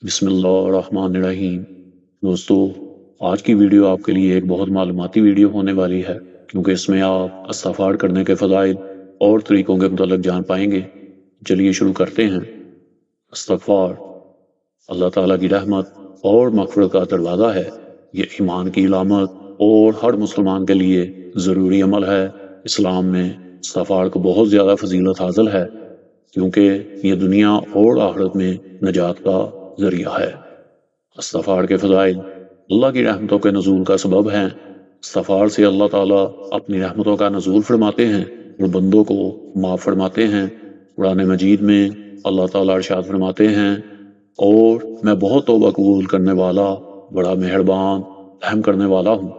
بسم اللہ الرحمن الرحیم۔ دوستو، آج کی ویڈیو آپ کے لیے ایک بہت معلوماتی ویڈیو ہونے والی ہے، کیونکہ اس میں آپ استغفار کرنے کے فضائل اور طریقوں کے متعلق جان پائیں گے۔ چلیے شروع کرتے ہیں۔ استغفار اللہ تعالیٰ کی رحمت اور مغفرت کا دروازہ ہے۔ یہ ایمان کی علامت اور ہر مسلمان کے لیے ضروری عمل ہے۔ اسلام میں استغفار کو بہت زیادہ فضیلت حاصل ہے، کیونکہ یہ دنیا اور آخرت میں نجات کا ذریعہ ہے۔ استغفار کے فضائل اللہ کی رحمتوں کے نزول کا سبب ہیں۔ استغفار سے اللہ تعالیٰ اپنی رحمتوں کا نزول فرماتے ہیں اور بندوں کو معاف فرماتے ہیں۔ قرآن مجید میں اللہ تعالیٰ ارشاد فرماتے ہیں، اور میں بہت توبہ قبول کرنے والا، بڑا مہربان، رحم کرنے والا ہوں۔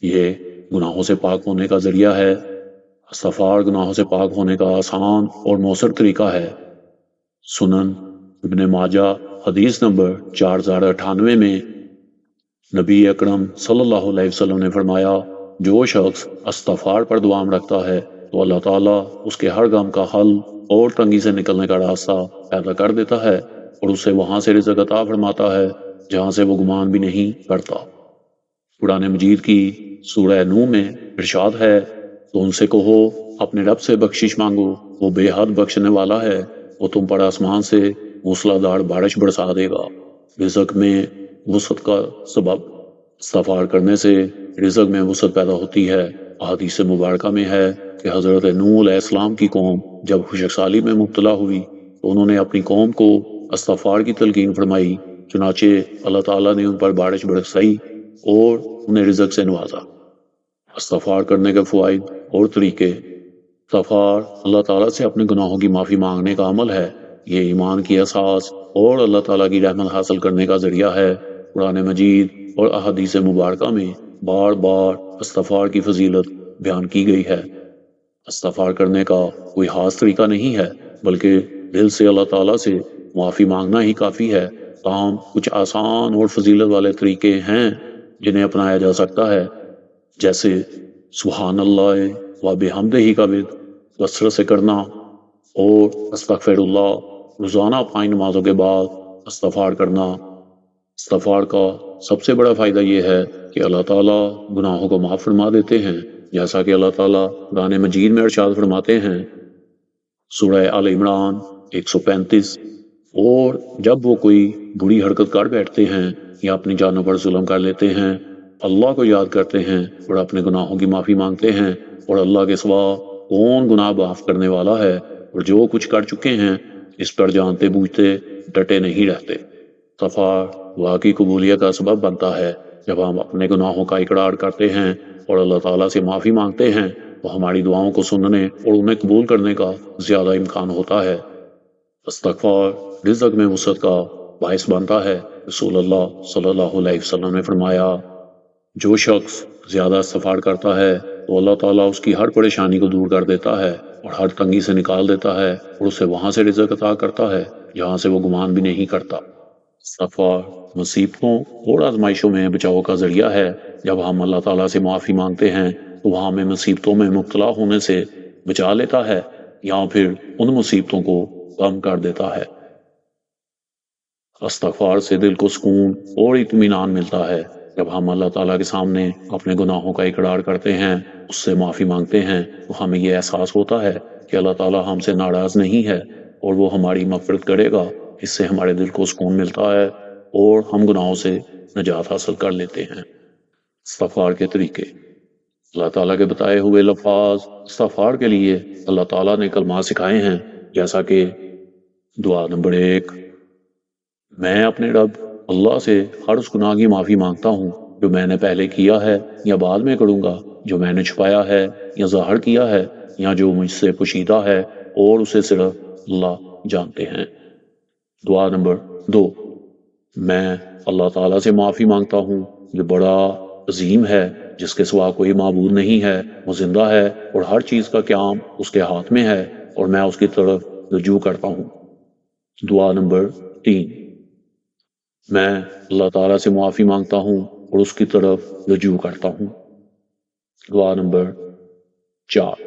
یہ گناہوں سے پاک ہونے کا ذریعہ ہے۔ استغفار گناہوں سے پاک ہونے کا آسان اور مؤثر طریقہ ہے۔ سنن ابن ماجہ حدیث نمبر 4098 میں نبی اکرم صلی اللہ علیہ وسلم نے فرمایا، جو شخص استغفار پر دوام رکھتا ہے تو اللہ تعالیٰ اس کے ہر غم کا حل اور تنگی سے نکلنے کا راستہ پیدا کر دیتا ہے، اور اسے وہاں سے رزق عطا فرماتا ہے جہاں سے وہ گمان بھی نہیں کرتا۔ قرآن مجید کی سورہ نوح میں ارشاد ہے، تو ان سے کہو اپنے رب سے بخشش مانگو، وہ بے حد بخشنے والا ہے، وہ تم پر آسمان سے موسلا دھار بارش برسا دے گا۔ رزق میں وسعت کا سبب استغفار کرنے سے رزق میں وسعت پیدا ہوتی ہے۔ احادیث مبارکہ میں ہے کہ حضرت نوح علیہ السلام کی قوم جب خشک سالی میں مبتلا ہوئی تو انہوں نے اپنی قوم کو استغفار کی تلقین فرمائی، چنانچہ اللہ تعالیٰ نے ان پر بارش برسائی اور انہیں رزق سے نوازا۔ استغفار کرنے کے فوائد اور طریقے۔ استغفار اللہ تعالیٰ سے اپنے گناہوں کی معافی مانگنے کا عمل ہے۔ یہ ایمان کی اساس اور اللہ تعالیٰ کی رحمت حاصل کرنے کا ذریعہ ہے۔ قرآن مجید اور احادیث مبارکہ میں بار بار استغفار کی فضیلت بیان کی گئی ہے۔ استغفار کرنے کا کوئی خاص طریقہ نہیں ہے، بلکہ دل سے اللہ تعالیٰ سے معافی مانگنا ہی کافی ہے۔ تاہم کچھ آسان اور فضیلت والے طریقے ہیں جنہیں اپنایا جا سکتا ہے، جیسے سبحان اللہ و بحمدہ کا کثرت سے کرنا، اور استغفر اللہ روزانہ 5 نمازوں کے بعد استغفار کرنا۔ استغفار کا سب سے بڑا فائدہ یہ ہے کہ اللہ تعالیٰ گناہوں کو معاف فرما دیتے ہیں، جیسا کہ اللہ تعالیٰ قرآن مجید میں ارشاد فرماتے ہیں، سورہ آل عمران 135، اور جب وہ کوئی بری حرکت کر بیٹھتے ہیں یا اپنی جانوں پر ظلم کر لیتے ہیں، اللہ کو یاد کرتے ہیں اور اپنے گناہوں کی معافی مانگتے ہیں، اور اللہ کے سوا کون گناہ معاف کرنے والا ہے، اور جو کچھ کر چکے ہیں اس پر جانتے بوجھتے ڈٹے نہیں رہتے۔ استغفار واقعی قبولیت کا سبب بنتا ہے۔ جب ہم اپنے گناہوں کا اقرار کرتے ہیں اور اللہ تعالیٰ سے معافی مانگتے ہیں تو ہماری دعاؤں کو سننے اور انہیں قبول کرنے کا زیادہ امکان ہوتا ہے۔ استغفار رزق میں وسعت کا باعث بنتا ہے۔ رسول اللہ صلی اللہ علیہ وسلم نے فرمایا، جو شخص زیادہ استغفار کرتا ہے تو اللہ تعالیٰ اس کی ہر پریشانی کو دور کر دیتا ہے اور ہر تنگی سے نکال دیتا ہے، اور اسے وہاں سے رزق عطا کرتا ہے جہاں سے وہ گمان بھی نہیں کرتا۔ استغفار مصیبتوں اور آزمائشوں میں بچاؤ کا ذریعہ ہے۔ جب ہم اللہ تعالیٰ سے معافی مانگتے ہیں تو وہ ہمیں مصیبتوں میں مبتلا ہونے سے بچا لیتا ہے یا پھر ان مصیبتوں کو کم کر دیتا ہے۔ استغفار سے دل کو سکون اور اطمینان ملتا ہے۔ جب ہم اللہ تعالیٰ کے سامنے اپنے گناہوں کا اقرار کرتے ہیں، اس سے معافی مانگتے ہیں، تو ہمیں یہ احساس ہوتا ہے کہ اللہ تعالیٰ ہم سے ناراض نہیں ہے اور وہ ہماری مغفرت کرے گا۔ اس سے ہمارے دل کو سکون ملتا ہے اور ہم گناہوں سے نجات حاصل کر لیتے ہیں۔ استغفار کے طریقے۔ اللہ تعالیٰ کے بتائے ہوئے لفظ استغفار کے لیے اللہ تعالیٰ نے کلمات سکھائے ہیں، جیسا کہ دعا نمبر 1، میں اپنے رب اللہ سے ہر اس گناہ کی معافی مانگتا ہوں جو میں نے پہلے کیا ہے یا بعد میں کروں گا، جو میں نے چھپایا ہے یا ظاہر کیا ہے، یا جو مجھ سے پوشیدہ ہے اور اسے صرف اللہ جانتے ہیں۔ دعا نمبر 2، میں اللہ تعالیٰ سے معافی مانگتا ہوں جو بڑا عظیم ہے، جس کے سوا کوئی معبود نہیں ہے، وہ زندہ ہے اور ہر چیز کا قیام اس کے ہاتھ میں ہے، اور میں اس کی طرف رجوع کرتا ہوں۔ دعا نمبر 3، میں اللہ تعالیٰ سے معافی مانگتا ہوں اور اس کی طرف رجوع کرتا ہوں۔ دعا نمبر 4،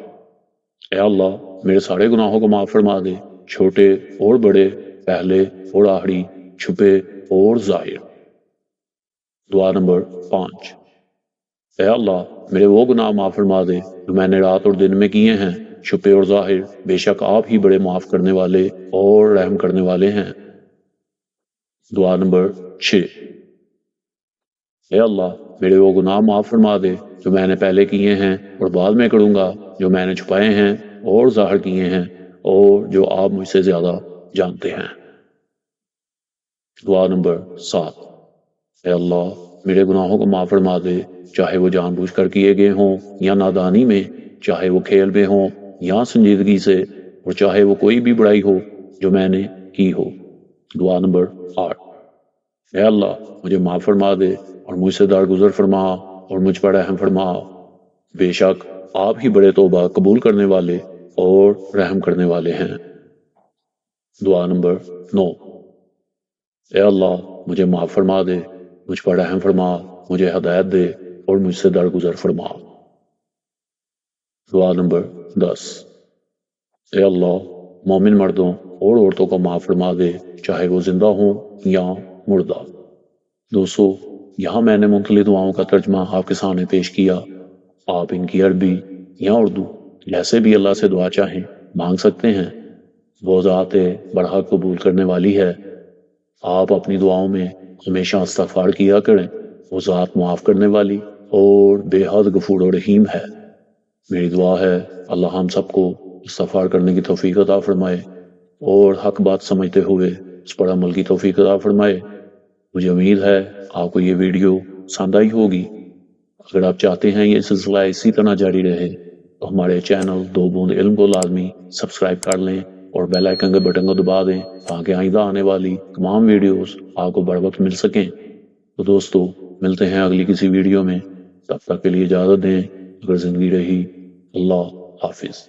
اے اللہ میرے سارے گناہوں کو معاف فرما دے، چھوٹے اور بڑے، پہلے اور آخری، چھپے اور ظاہر۔ دعا نمبر 5، اے اللہ میرے وہ گناہ معاف فرما دے جو میں نے رات اور دن میں کیے ہیں، چھپے اور ظاہر، بے شک آپ ہی بڑے معاف کرنے والے اور رحم کرنے والے ہیں۔ دعا نمبر 6، اے اللہ میرے وہ گناہ معاف فرما دے جو میں نے پہلے کیے ہیں اور بعد میں کروں گا، جو میں نے چھپائے ہیں اور ظاہر کیے ہیں، اور جو آپ مجھ سے زیادہ جانتے ہیں۔ دعا نمبر 7، اے اللہ میرے گناہوں کو معاف فرما دے، چاہے وہ جان بوجھ کر کیے گئے ہوں یا نادانی میں، چاہے وہ کھیل میں ہوں یا سنجیدگی سے، اور چاہے وہ کوئی بھی برائی ہو جو میں نے کی ہو۔ دعا نمبر 8، اے اللہ مجھے معاف فرما دے اور مجھ سے درگزر فرما اور مجھ پر رحم فرما، بے شک آپ ہی بڑے توبہ قبول کرنے والے اور رحم کرنے والے ہیں۔ دعا نمبر 9، اے اللہ مجھے معاف فرما دے، مجھ پر رحم فرما، مجھے ہدایت دے اور مجھ سے درگزر فرما۔ دعا نمبر 10، اے اللہ مومن مردوں اور عورتوں کو معاف فرما دے، چاہے وہ زندہ ہوں یا مردہ۔ دوستو، یہاں میں نے مختلف دعاؤں کا ترجمہ آپ کے سامنے پیش کیا۔ آپ ان کی عربی یا اردو جیسے بھی اللہ سے دعا چاہیں مانگ سکتے ہیں۔ وہ ذات برحق قبول کرنے والی ہے۔ آپ اپنی دعاؤں میں ہمیشہ استغفار کیا کریں، وہ ذات معاف کرنے والی اور بے حد غفور و رحیم ہے۔ میری دعا ہے اللہ ہم سب کو استغفار کرنے کی توفیق عطا فرمائے اور حق بات سمجھتے ہوئے اس پر عمل کی توفیق عطا فرمائے۔ مجھے امید ہے آپ کو یہ ویڈیو پسند آئی ہوگی۔ اگر آپ چاہتے ہیں یہ سلسلہ اسی طرح جاری رہے تو ہمارے چینل دو بوند علم کو لازمی سبسکرائب کر لیں اور بیل آئیکن کے بٹن کو دبا دیں تاکہ آئندہ آنے والی تمام ویڈیوز آپ کو بر وقت مل سکیں۔ تو دوستو ملتے ہیں اگلی کسی ویڈیو میں، تب تک کے لیے اجازت دیں۔ اگر زندگی رہی، اللہ حافظ۔